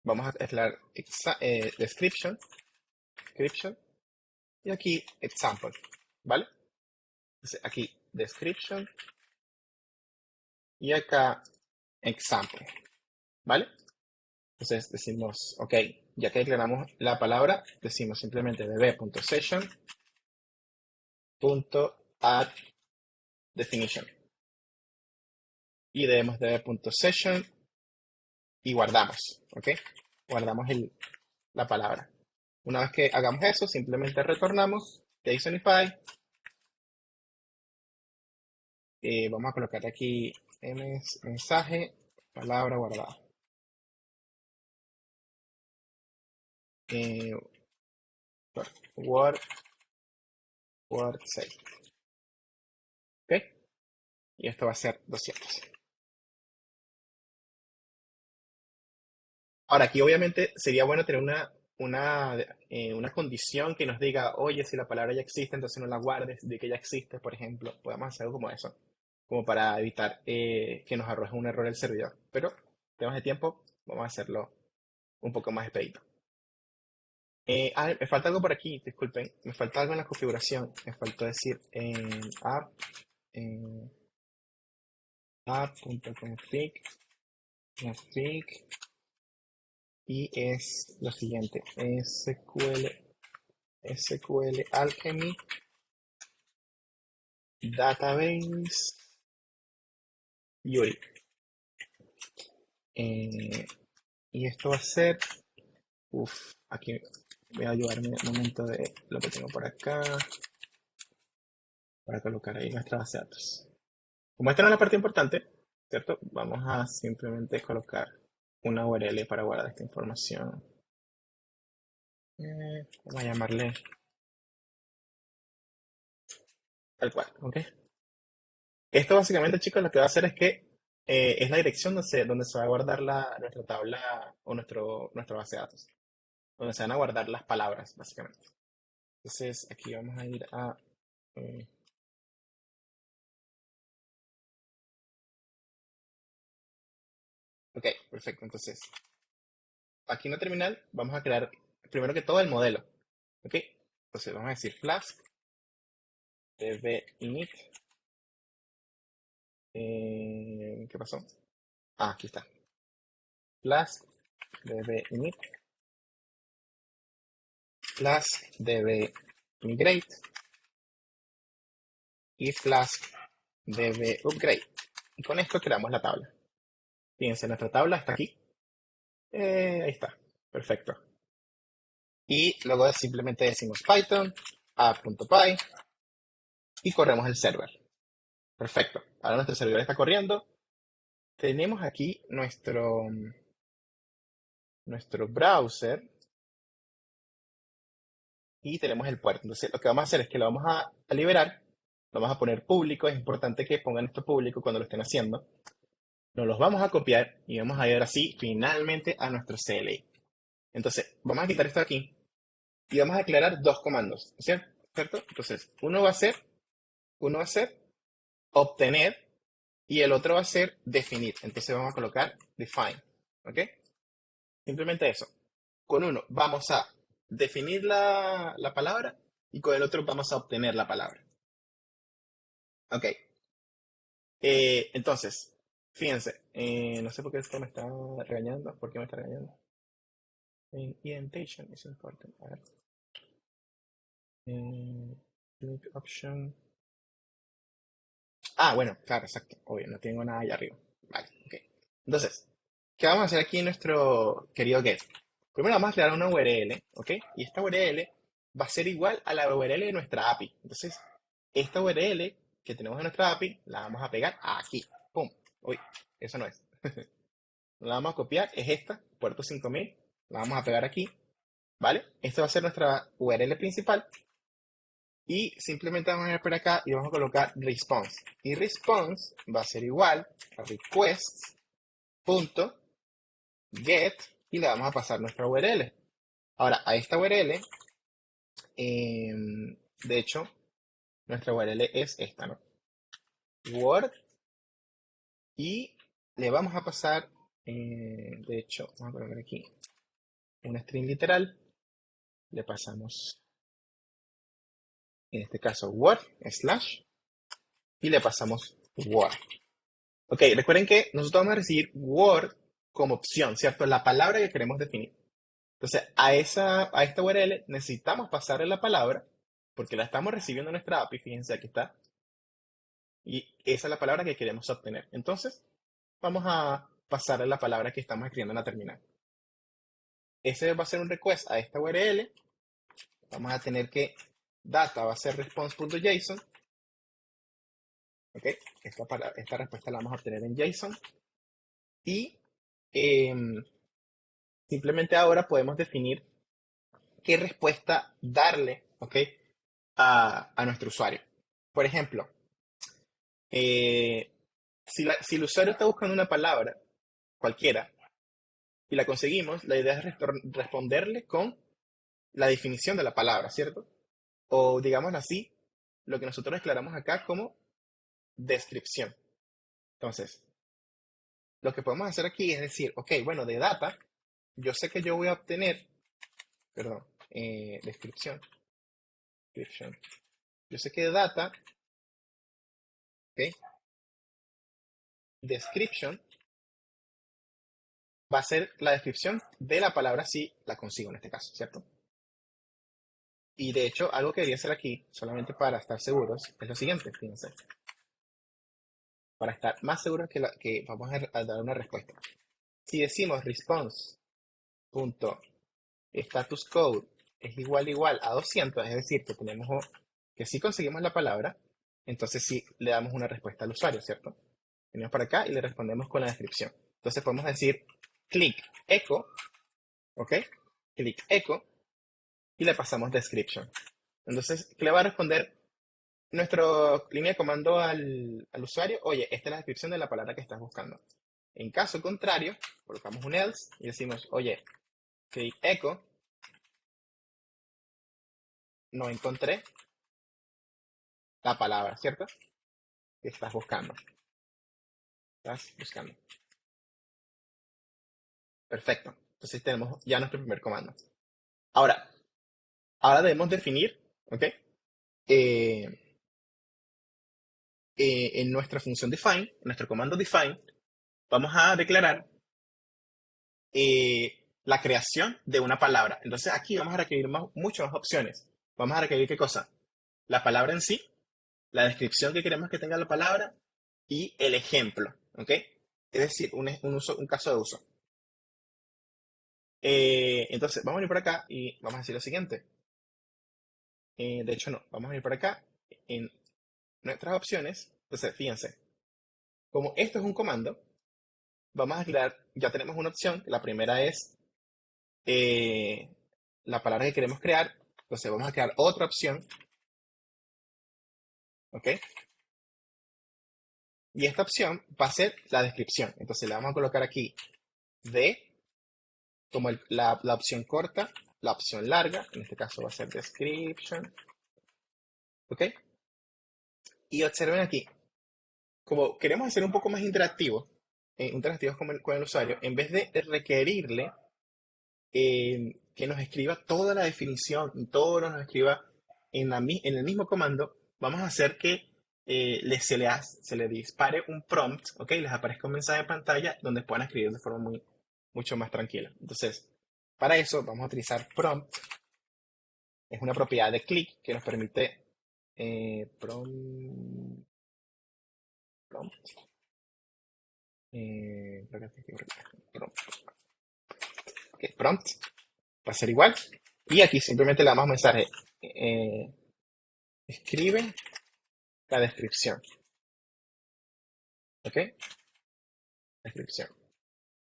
Speaker 1: vamos a declarar description, y aquí example, ¿vale? Entonces, aquí description y acá example, ¿vale? Entonces decimos, ok, ya que declaramos la palabra, decimos simplemente db.session.add definition. Y debemos db.session y guardamos, ¿ok? Guardamos la palabra. Una vez que hagamos eso, simplemente retornamos JSONify. Vamos a colocar aquí mensaje, palabra guardada. Word 6. ¿Ok? Y esto va a ser 200. Ahora, aquí obviamente sería bueno tener una condición que nos diga, oye, si la palabra ya existe, entonces no la guardes, de que ya existe, por ejemplo. Podemos hacer algo como eso, como para evitar que nos arroje un error el servidor. Pero, temas de tiempo, vamos a hacerlo un poco más expedito. Me falta algo por aquí, disculpen. Me falta algo en la configuración. Me faltó decir app.config y es lo siguiente: SQL Alchemy Database URI. Y esto va a ser, aquí voy a llevarme un momento de lo que tengo por acá para colocar ahí nuestra base de datos. Como esta no es la parte importante, ¿cierto? Vamos a simplemente colocar una URL para guardar esta información. Vamos a llamarle tal cual, ¿ok? Esto básicamente, chicos, lo que va a hacer es que es la dirección donde se va a guardar nuestra tabla o nuestra base de datos, donde se van a guardar las palabras, básicamente. Entonces, aquí vamos a ir a... ok, perfecto. Entonces, aquí en la terminal vamos a crear, primero que todo, el modelo. ¿Ok? Entonces, vamos a decir Flask db init. ¿Qué pasó? Aquí está. Flask db init. Flask db migrate. Y Flask db upgrade. Y con esto creamos la tabla. Fíjense, nuestra tabla está aquí. Ahí está. Perfecto. Y luego simplemente decimos Python, app.py y corremos el server. Perfecto. Ahora nuestro servidor está corriendo. Tenemos aquí nuestro browser y tenemos el puerto. Entonces, lo que vamos a hacer es que lo vamos a liberar, lo vamos a poner público. Es importante que pongan esto público cuando lo estén haciendo. Nos los vamos a copiar y vamos a ir así finalmente a nuestro CLI. Entonces, vamos a quitar esto de aquí y vamos a declarar dos comandos, ¿cierto? Entonces, uno va a ser obtener y el otro va a ser definir. Entonces vamos a colocar define, ¿ok? Simplemente eso. Con uno vamos a definir la palabra y con el otro vamos a obtener la palabra. Ok. Entonces, fíjense, no sé por qué esto me está regañando. ¿Por qué me está regañando? Indentation is important. A ver. Click option. Bueno, claro, exacto. Obvio, no tengo nada allá arriba. Vale, ok. Entonces, ¿qué vamos a hacer aquí en nuestro querido get? Primero vamos a crear una URL, ¿ok? Y esta URL va a ser igual a la URL de nuestra API. Entonces, esta URL que tenemos en nuestra API la vamos a pegar aquí. ¡Pum! Uy, eso no es. La vamos a copiar, es esta, puerto 5000. La vamos a pegar aquí, ¿vale? Esta va a ser nuestra URL principal. Y simplemente vamos a ir por acá y vamos a colocar response. Y response va a ser igual a request.get y le vamos a pasar nuestra URL. Ahora, a esta URL, de hecho, nuestra URL es esta, ¿no? Word. Y le vamos a pasar, de hecho, vamos a colocar aquí una string literal. Le pasamos, en este caso, Word, / y le pasamos Word. Ok, recuerden que nosotros vamos a recibir Word como opción, ¿cierto? La palabra que queremos definir. Entonces, a esta URL necesitamos pasarle la palabra, porque la estamos recibiendo en nuestra API, fíjense, aquí está. Y esa es la palabra que queremos obtener. Entonces, vamos a pasarle la palabra que estamos escribiendo en la terminal. Ese va a ser un request a esta URL. Vamos a tener que data va a ser response.json. ¿Ok? Esta respuesta la vamos a obtener en JSON. Y simplemente ahora podemos definir qué respuesta darle, ¿ok? A nuestro usuario. Por ejemplo, si el usuario está buscando una palabra, cualquiera, y la conseguimos, la idea es responderle con la definición de la palabra, ¿cierto? O digámoslo así, lo que nosotros declaramos acá como descripción. Entonces, lo que podemos hacer aquí es decir, ok, bueno, de data, yo sé que yo voy a obtener, perdón, descripción. Yo sé que de data, ok, description va a ser la descripción de la palabra si la consigo en este caso, ¿cierto? Y de hecho, algo que debería hacer aquí, solamente para estar seguros, es lo siguiente, fíjense. Para estar más seguros que vamos a dar una respuesta. Si decimos response.status code es igual a 200, es decir, que tenemos que si conseguimos la palabra, entonces sí le damos una respuesta al usuario, ¿cierto? Venimos para acá y le respondemos con la descripción. Entonces podemos decir click echo, ¿ok? Click echo y le pasamos description. Entonces, ¿qué le va a responder nuestra línea de comando al usuario? Oye, esta es la descripción de la palabra que estás buscando. En caso contrario, colocamos un else y decimos, oye, click echo, no encontré la palabra, ¿cierto? Que estás buscando. Estás buscando. Perfecto. Entonces tenemos ya nuestro primer comando. Ahora debemos definir, ¿ok? En nuestra función define, en nuestro comando define, vamos a declarar la creación de una palabra. Entonces aquí vamos a requerir muchas más opciones. Vamos a requerir ¿qué cosa? La palabra en sí, la descripción que queremos que tenga la palabra y el ejemplo, ¿ok? Es decir, un caso de uso. Entonces, vamos a ir por acá y vamos a decir lo siguiente. De hecho, no, vamos a ir por acá en nuestras opciones. Entonces, fíjense, como esto es un comando, vamos a crear, ya tenemos una opción. La primera es la palabra que queremos crear. Entonces, vamos a crear otra opción, ¿ok? Y esta opción va a ser la descripción. Entonces, le vamos a colocar aquí de como la opción corta, la opción larga, en este caso va a ser description, ¿ok? Y observen aquí, como queremos hacer un poco más interactivos con el usuario, en vez de requerirle que nos escriba toda la definición y todo nos escriba en el mismo comando, vamos a hacer que se le dispare un prompt, ¿ok? Les aparezca un mensaje de pantalla donde puedan escribir de forma mucho más tranquila. Entonces, para eso vamos a utilizar prompt. Es una propiedad de click que nos permite prompt. Creo que prompt. Ok, prompt va a ser igual. Y aquí simplemente le damos un mensaje. Escribe la descripción. ¿Ok? Descripción.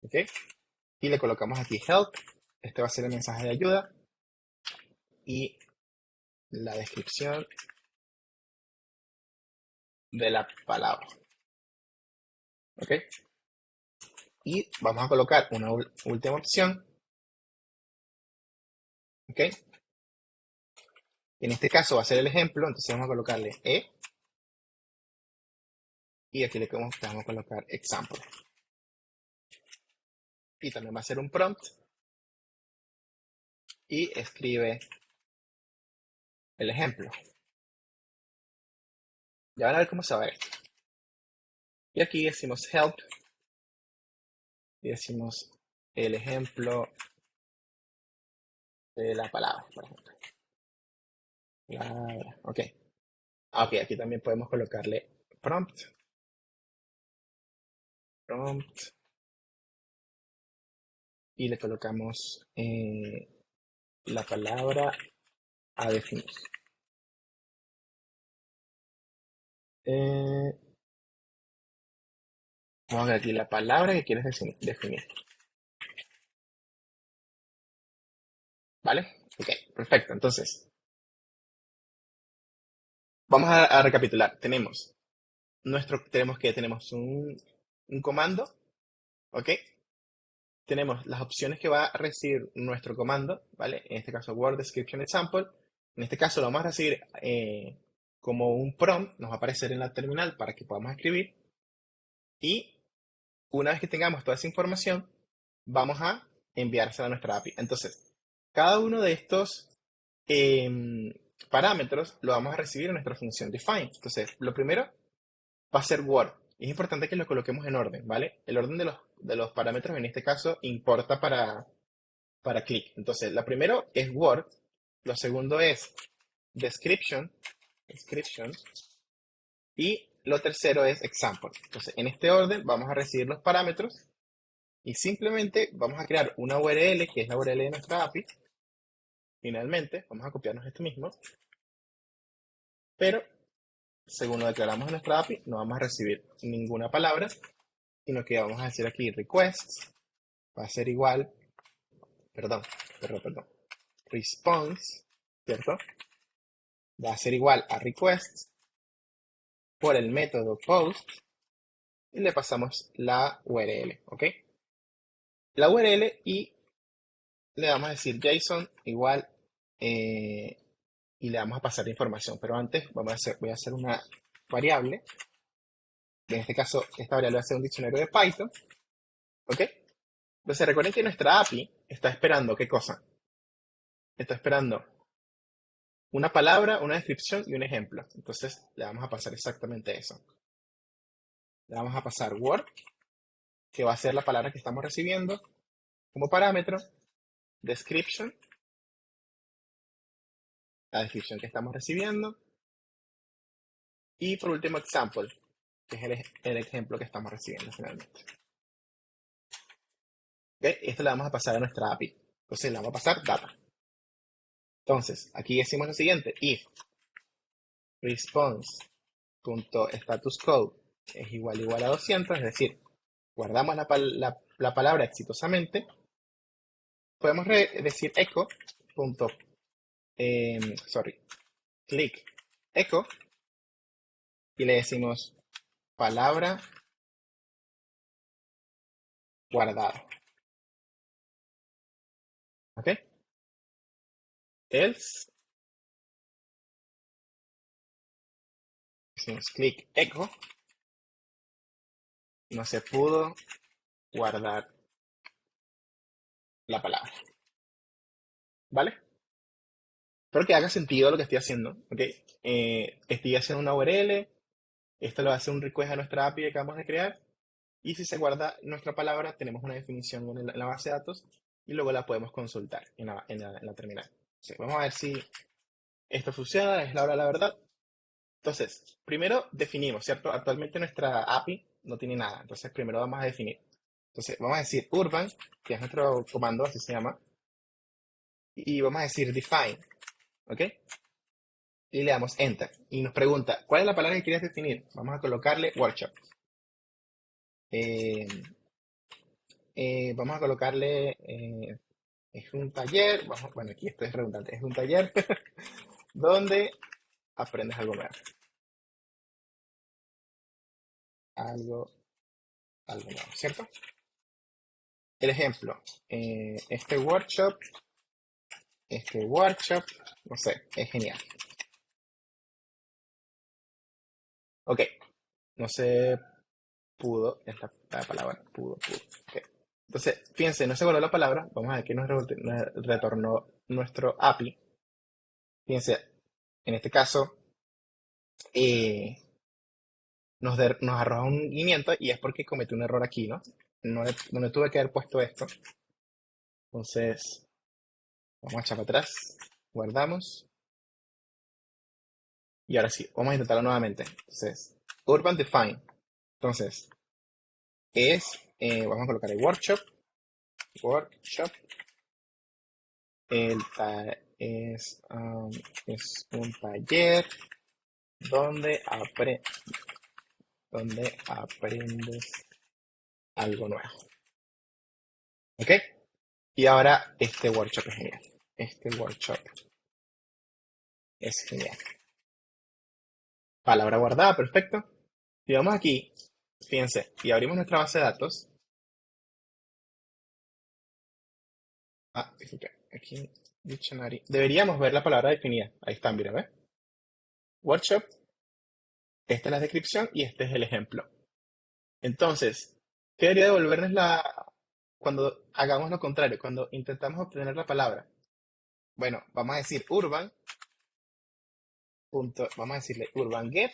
Speaker 1: ¿Ok? Y le colocamos aquí help. Este va a ser el mensaje de ayuda. Y la descripción de la palabra. ¿Ok? Y vamos a colocar una última opción. ¿Ok? En este caso va a ser el ejemplo. Entonces vamos a colocarle E. Y aquí le vamos a colocar example. Y también va a ser un prompt. Y escribe el ejemplo. Ya van a ver cómo se va a ver esto. Y aquí decimos help. Y decimos el ejemplo de la palabra, por ejemplo. Ok. Ok, aquí también podemos colocarle prompt. Prompt. y le colocamos la palabra a definir. Vamos a ver aquí la palabra que quieres definir. ¿Vale? Ok, perfecto. Entonces, vamos a recapitular. Tenemos un comando, ¿ok? Tenemos las opciones que va a recibir nuestro comando, ¿vale? En este caso, Word Description Example. En este caso, lo vamos a recibir como un prompt, nos va a aparecer en la terminal para que podamos escribir. Y una vez que tengamos toda esa información, vamos a enviársela a nuestra API. Entonces, cada uno de estos parámetros lo vamos a recibir en nuestra función define. Entonces, lo primero va a ser Word. Es importante que lo coloquemos en orden, ¿vale? El orden de los parámetros en este caso importa para click. Entonces, lo primero es Word. Lo segundo es description. Y lo tercero es example. Entonces, en este orden vamos a recibir los parámetros y simplemente vamos a crear una URL, que es la URL de nuestra API. Finalmente, vamos a copiarnos esto mismo. Pero, según lo declaramos en nuestra API, no vamos a recibir ninguna palabra, sino que vamos a decir aquí requests, va a ser igual, perdón, response, ¿cierto? Va a ser igual a requests por el método post y le pasamos la URL, ¿ok? La URL y le vamos a decir JSON igual y le vamos a pasar la información. Pero antes voy a hacer una variable. En este caso, esta variable va a ser un diccionario de Python. ¿Ok? Entonces recuerden que nuestra API está esperando, ¿qué cosa? Está esperando una palabra, una descripción y un ejemplo. Entonces le vamos a pasar exactamente eso. Le vamos a pasar Word, que va a ser la palabra que estamos recibiendo como parámetro, description, la descripción que estamos recibiendo, y por último example, que es el ejemplo que estamos recibiendo finalmente. ¿Okay? Esto le vamos a pasar a nuestra API. Entonces le vamos a pasar data. Entonces, aquí decimos lo siguiente, if response.statuscode es igual a 200, es decir, guardamos la palabra exitosamente, podemos decir echo. Click echo y le decimos palabra guardada. ¿Ok? Else, decimos click echo, no se pudo guardar la palabra. ¿Vale? Espero que haga sentido lo que estoy haciendo. ¿Ok? Estoy haciendo una URL, esto lo hace un request a nuestra API que acabamos de crear. Y si se guarda nuestra palabra, tenemos una definición en la base de datos y luego la podemos consultar en la terminal. Sí, vamos a ver si esto funciona, es la hora de la verdad. Entonces, primero definimos, ¿cierto? Actualmente nuestra API no tiene nada, entonces primero vamos a definir. Entonces, vamos a decir urban, que es nuestro comando, así se llama, y vamos a decir define, ¿ok? Y le damos enter. Y nos pregunta, ¿cuál es la palabra que quieres definir? Vamos a colocarle workshop. Vamos a colocarle, es un taller, bueno, aquí esto es redundante, es un taller donde aprendes algo nuevo. Algo nuevo, ¿cierto? El ejemplo, este workshop, no sé, es genial. Ok, no se pudo, la palabra pudo. Okay. Entonces, fíjense, no se guardó la palabra, vamos a ver que nos retornó nuestro API. Fíjense, en este caso, nos arroja un 500 y es porque cometí un error aquí, ¿no? No le tuve que haber puesto esto. Entonces, vamos a echar para atrás, guardamos. Y ahora sí, vamos a intentarlo nuevamente. Entonces, urban define. Entonces, vamos a colocar el workshop. workshop. Es un taller donde, donde aprendes algo nuevo. ¿Ok? Y ahora este workshop es genial. Este workshop es genial. Palabra guardada, perfecto. Si vamos aquí, fíjense, y abrimos nuestra base de datos. Fíjate, aquí, dictionary. Deberíamos ver la palabra definida. Ahí está, mira, ¿ves? Workshop, esta es la descripción y este es el ejemplo. Entonces, ¿qué debería devolvernos cuando hagamos lo contrario, cuando intentamos obtener la palabra? Bueno, vamos a decir urban, vamos a decirle urban get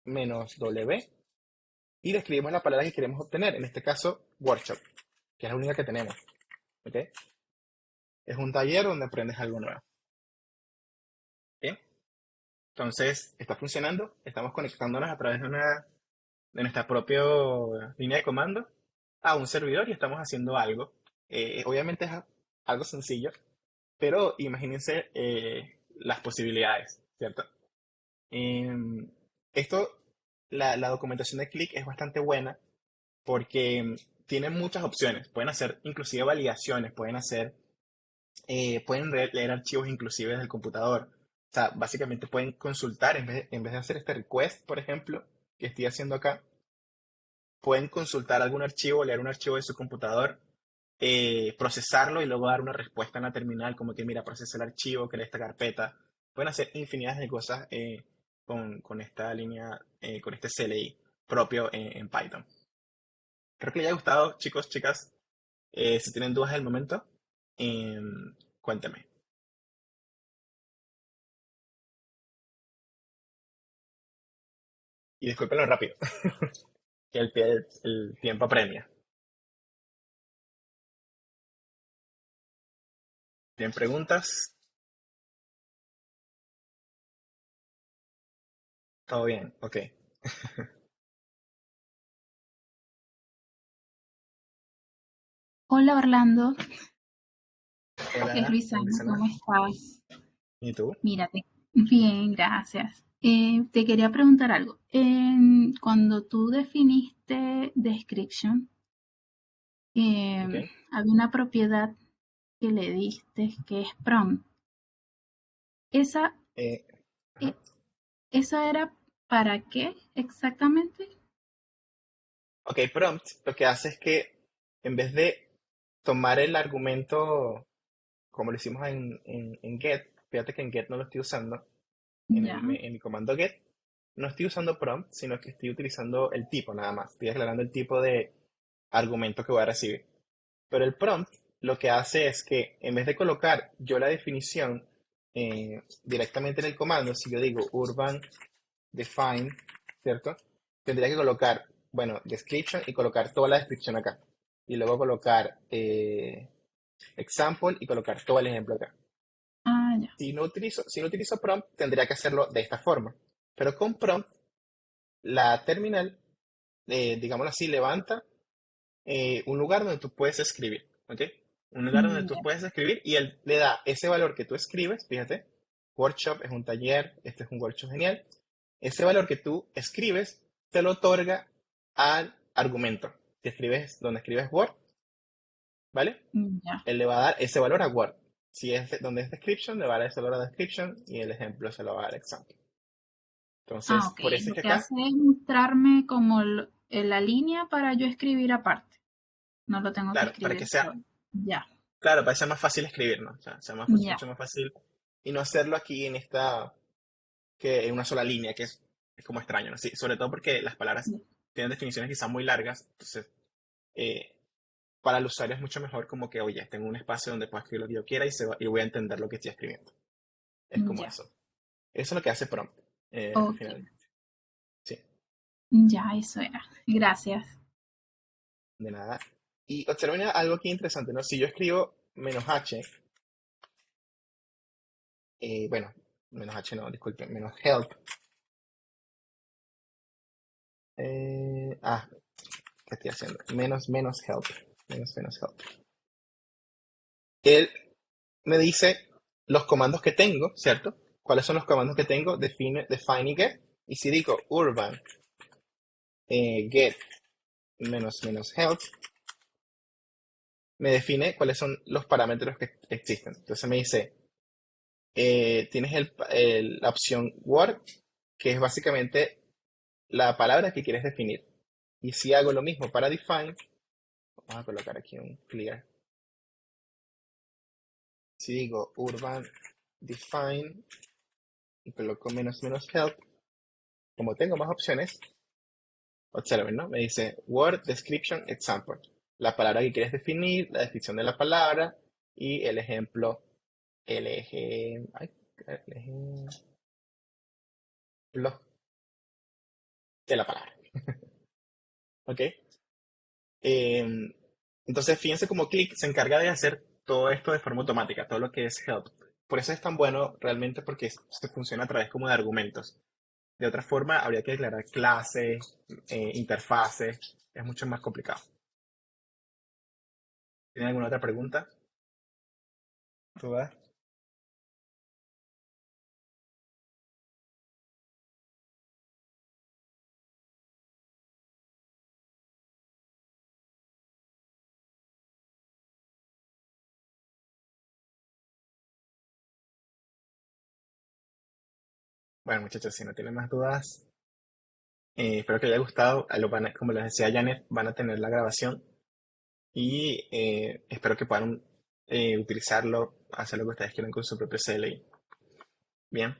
Speaker 1: menos w y describimos la palabra que queremos obtener, en este caso workshop, que es la única que tenemos. ¿Ok? Es un taller donde aprendes algo nuevo. ¿Bien? Entonces, está funcionando, estamos conectándonos a través de nuestra propia línea de comando a un servidor y estamos haciendo algo. Obviamente es algo sencillo, pero imagínense las posibilidades, ¿cierto? Esto, la documentación de Click es bastante buena porque tiene muchas opciones. Pueden hacer inclusive validaciones, pueden leer archivos inclusive desde el computador. O sea, básicamente pueden consultar, en vez de hacer este request, por ejemplo, que estoy haciendo acá, pueden consultar algún archivo, leer un archivo de su computador, procesarlo y luego dar una respuesta en la terminal, como que mira, procesa el archivo, crea esta carpeta. Pueden hacer infinidad de cosas con esta línea, con este CLI propio en Python. Espero que les haya gustado, chicos, chicas. Si tienen dudas del momento, cuéntenme. Y discúlpenlo rápido, que el tiempo apremia. ¿Tienen preguntas? ¿Todo bien? Ok.
Speaker 4: Hola Orlando, es
Speaker 1: Hola,
Speaker 4: Luisana,
Speaker 1: Luisana.
Speaker 4: ¿cómo estás?
Speaker 1: ¿Y tú?
Speaker 4: Mírate, bien, gracias. Te quería preguntar algo. Cuando tú definiste description,
Speaker 1: Ok.
Speaker 4: había una propiedad que le diste que es prompt. ¿Esa,
Speaker 1: Eh,
Speaker 4: eh,
Speaker 1: ajá.
Speaker 4: esa era para qué exactamente?
Speaker 1: Ok, prompt lo que hace es que en vez de tomar el argumento como lo hicimos en get, fíjate que en get no lo estoy usando,
Speaker 4: Ya,
Speaker 1: en mi comando get, no estoy usando prompt, sino que estoy utilizando el tipo nada más. Estoy declarando el tipo de argumento que voy a recibir. Pero el prompt lo que hace es que en vez de colocar yo la definición directamente en el comando, si yo digo urban define, ¿cierto? Tendría que colocar, bueno, description y colocar toda la descripción acá. Y luego colocar example y colocar todo el ejemplo acá.
Speaker 4: ya.
Speaker 1: Si no utilizo prompt, tendría que hacerlo de esta forma. Pero con prompt, la terminal, digámoslo así, levanta un lugar donde tú puedes escribir, ¿ok? Un lugar donde tú
Speaker 4: Ya.
Speaker 1: puedes escribir y él le da ese valor que tú escribes, fíjate, workshop es un taller, este es un workshop genial, ese valor que tú escribes te lo otorga al argumento. Si escribes, donde escribes Word, ¿vale?
Speaker 4: Ya.
Speaker 1: Él le va a dar ese valor a Word. Si es donde es description, le va a dar ese valor a description y el ejemplo se lo va a dar example.
Speaker 4: Ah,
Speaker 1: Entonces,
Speaker 4: ok.
Speaker 1: por
Speaker 4: Y
Speaker 1: eso es
Speaker 4: lo
Speaker 1: que
Speaker 4: que
Speaker 1: acá,
Speaker 4: hace es mostrarme como la línea para yo escribir aparte. No lo tengo que
Speaker 1: claro, para
Speaker 4: escribir
Speaker 1: que sea,
Speaker 4: solo. Ya,
Speaker 1: claro, para que sea más fácil escribir, ¿no? O sea, sea
Speaker 4: ya,
Speaker 1: mucho más fácil y no hacerlo aquí que en una sola línea, que es como extraño, ¿no? Sí, sobre todo porque las palabras
Speaker 4: ya.
Speaker 1: tienen definiciones quizás muy largas, entonces, eh, para el usuario es mucho mejor como que, oye, tengo un espacio donde puedo escribir lo que yo quiera y voy a entender lo que estoy escribiendo. Es como
Speaker 4: Ya,
Speaker 1: eso. Eso es lo que hace prompt,
Speaker 4: ok.
Speaker 1: finalmente. Sí,
Speaker 4: Ya, eso era. Gracias.
Speaker 1: de nada. Y observen algo aquí interesante, ¿no? Si yo escribo "-h", bueno, "-h" no, disculpen, "-help". ¿Qué estoy haciendo? Menos help. Menos help. él me dice los comandos que tengo, ¿cierto? ¿Cuáles son los comandos que tengo? Define y get. Y si digo urban get --help, me define cuáles son los parámetros que existen. Entonces me dice, tienes la opción word, que es básicamente la palabra que quieres definir. Y si hago lo mismo para define, vamos a colocar aquí un clear. Si digo urban define y coloco --help, como tengo más opciones, observen, ¿no? Me dice word description example. La palabra que quieres definir, la descripción de la palabra y el ejemplo, el ejemplo de la palabra. ¿Ok? Entonces, fíjense cómo Click se encarga de hacer todo esto de forma automática, todo lo que es help. Por eso es tan bueno realmente, porque se funciona a través como de argumentos. De otra forma, habría que declarar clases, interfaces. Es mucho más complicado. ¿Tienen alguna otra pregunta? ¿Dudas? Bueno, muchachos, si no tienen más dudas, espero que les haya gustado. Como les decía Janet, van a tener la grabación y espero que puedan utilizarlo, hacer lo que ustedes quieran con su propio CLI. Bien.